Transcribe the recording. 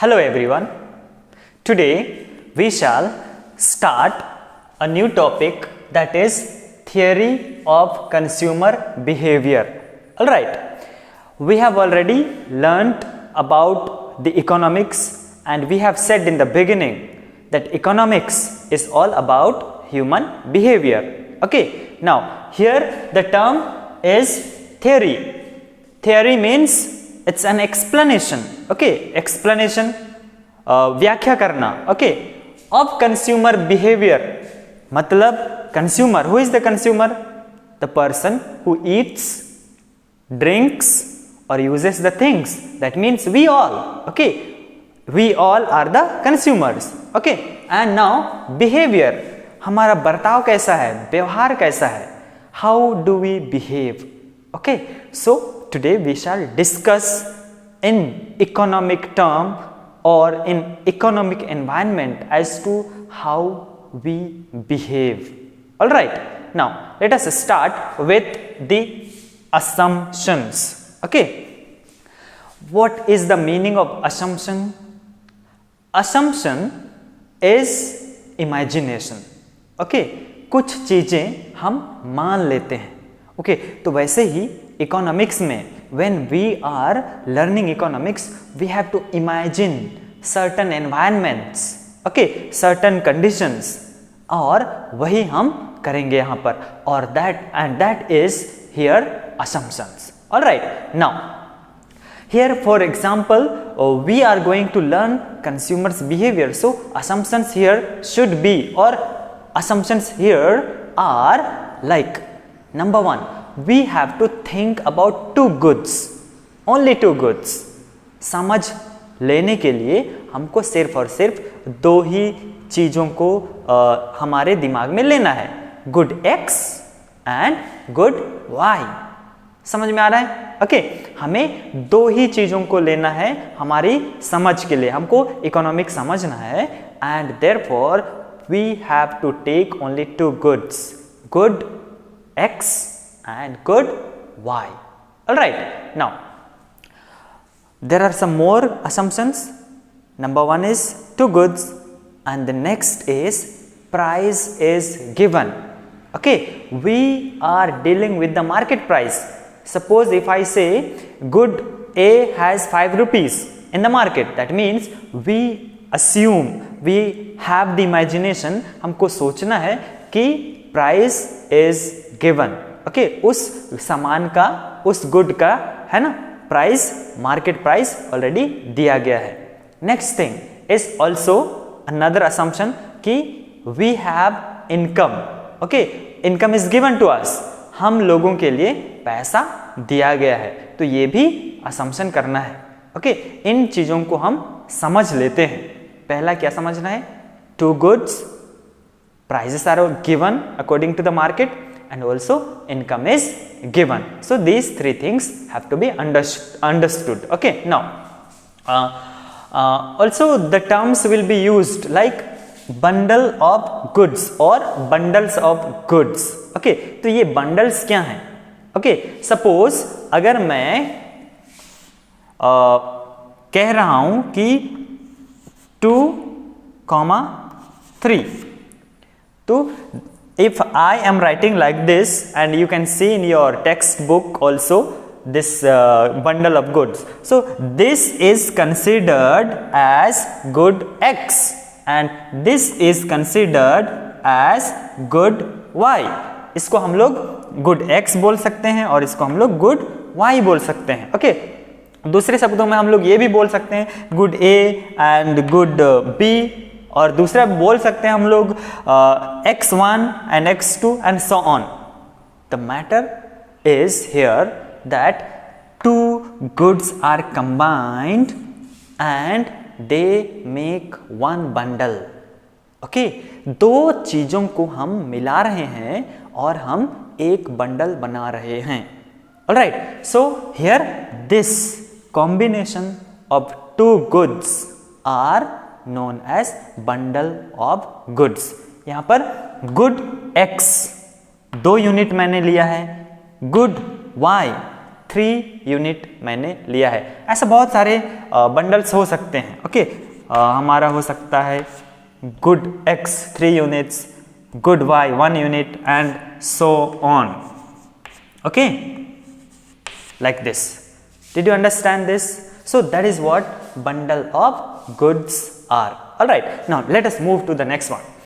Hello everyone. Today we shall start a new topic, that is theory of consumer behavior. Alright, we have already learnt about the economics, and we have said in the beginning that economics is all about human behavior. Okay, now here the term is theory. Theory means it's an explanation. Okay, explanation, व्याख्या करना. Okay, of consumer behavior. मतलब consumer, who is the consumer? The person who eats, drinks or uses the things. That means we all. Okay, we all are the consumers. Okay, and now behavior, हमारा बर्ताव कैसा है, व्यवहार कैसा है. How do we behave? Okay, so today we shall discuss in economic term or in economic environment as to how we behave. All right, now let us start with the assumptions. Okay, what is the meaning of assumption? Assumption is imagination. Okay, कुछ चीजें हम मान लेते हैं. Okay, तो वैसे ही economics में when we are learning economics, we have to imagine certain environments, okay, certain conditions, और वही हम करेंगे यहाँ पर, और that is here assumptions. All right, now here for example we are going to learn consumers behavior, so assumptions here should be, or assumptions here are like, number one, we have to think about two goods, only two goods. समझ लेने के लिए हमको सिर्फ और सिर्फ दो ही चीज़ों को हमारे दिमाग में लेना है, good X and good Y. समझ में आ रहा है? ओके, हमें दो ही चीज़ों को लेना है हमारी समझ के लिए, हमको इकोनॉमिक समझना है, and therefore we have to take only two goods, good X and good Y. All right, now there are some more assumptions. Number one is two goods, and the next is price is given. Okay, we are dealing with the market price. Suppose if I say good A has 5 rupees in the market, that means we assume, we have the imagination, हमको सोचना है कि price is given. Okay, उस सामान का, उस good का, है ना, प्राइस, मार्केट प्राइस ऑलरेडी दिया गया है. Next thing is also another assumption कि we have income. Okay, income is given to us, हम लोगों के लिए पैसा दिया गया है, तो ये भी असम्पशन करना है. ओके, इन चीजों को हम समझ लेते हैं. पहला क्या समझना है? Two goods, prices are given according to the market, and also income is given. So these three things have to be understood. Okay, now also the terms will be used like bundle of goods or bundles of goods. Okay, तो ये bundles क्या हैं? Okay, suppose अगर मैं कह रहा हूं कि 2,3, तो if I am writing like this, and you can see in your textbook also this bundle of goods, so this is considered as good X and this is considered as good Y. इसको हम लोग good X बोल सकते हैं और इसको हम लोग good Y बोल सकते हैं. ओके, दूसरे शब्दों में हम लोग ये भी बोल सकते हैं good A and good B, और दूसरा बोल सकते हैं हम लोग X1 and X2 and so on. The matter is here that two goods are combined and they make one bundle. Okay, दो चीजों को हम मिला रहे हैं और हम एक बंडल बना रहे हैं. Alright, so here this combination of two goods are known as bundle of goods. यहां पर good X 2 यूनिट मैंने लिया है, good Y 3 यूनिट मैंने लिया है। ऐसे बहुत सारे बंडल्स हो सकते हैं। ओके, हमारा हो सकता है good X 3 units, good Y 1 unit and so on. Okay, like this. Did you understand this? So that is what bundle of goods are. All right, now let us move to the next one.